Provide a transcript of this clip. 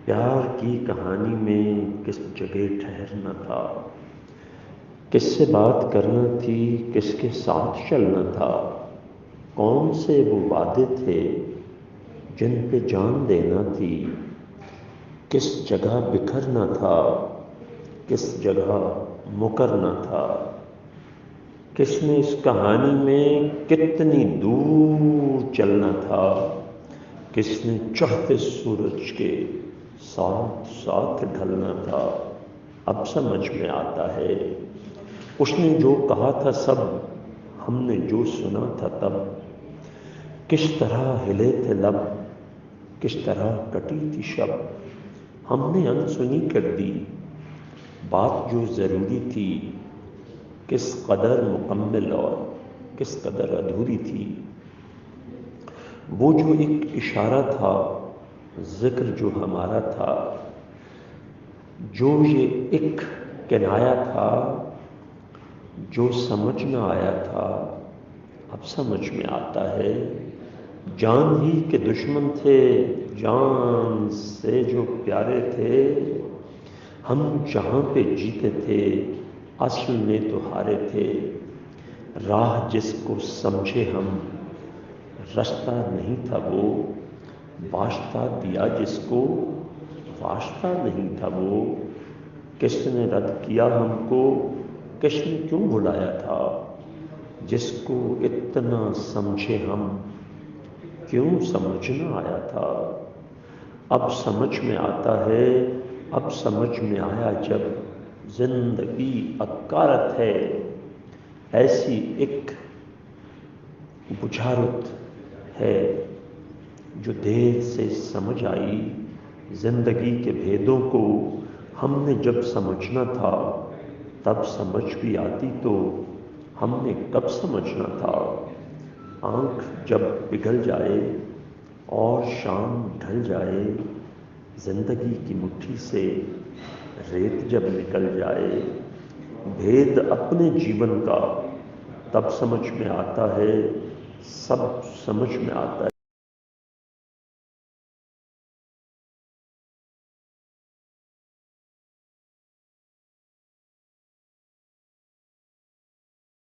پیار کی کہانی میں کس جگہ ٹھہرنا تھا، کس سے بات کرنا تھی، کس کے ساتھ چلنا تھا، کون سے وہ وعدے تھے جن پہ جان دینا تھی، کس جگہ بکھرنا تھا، کس جگہ مکرنا تھا، کس نے اس کہانی میں کتنی دور چلنا تھا، کس نے چڑھتے سورج کے ساتھ ساتھ ڈھلنا تھا۔ اب سمجھ میں آتا ہے اس نے جو کہا تھا سب، ہم نے جو سنا تھا تب، کس طرح ہلے تھے لب، کس طرح کٹی تھی شب، ہم نے انسنی کر دی بات جو ضروری تھی، کس قدر مکمل اور کس قدر ادھوری تھی۔ وہ جو ایک اشارہ تھا، ذکر جو ہمارا تھا، جو یہ ایک کنایا تھا، جو سمجھ نہ آیا تھا، اب سمجھ میں آتا ہے۔ جان ہی کے دشمن تھے، جان سے جو پیارے تھے، ہم جہاں پہ جیتے تھے اصل میں تو ہارے تھے۔ راہ جس کو سمجھے ہم، رستہ نہیں تھا وہ، واسطہ دیا جس کو، واسطہ نہیں تھا وہ۔ کس نے رد کیا ہم کو، کس نے کیوں بلایا تھا، جس کو اتنا سمجھے ہم، کیوں سمجھ نہ آیا تھا۔ اب سمجھ میں آتا ہے، اب سمجھ میں آیا جب زندگی عکارت ہے، ایسی ایک بجھارت ہے جو دیر سے سمجھ آئی۔ زندگی کے بھیدوں کو ہم نے جب سمجھنا تھا، تب سمجھ بھی آتی تو ہم نے کب سمجھنا تھا۔ آنکھ جب پگھل جائے اور شام ڈھل جائے، زندگی کی مٹھی سے ریت جب نکل جائے، بھید اپنے جیون کا تب سمجھ میں آتا ہے، سب سمجھ میں آتا ہے۔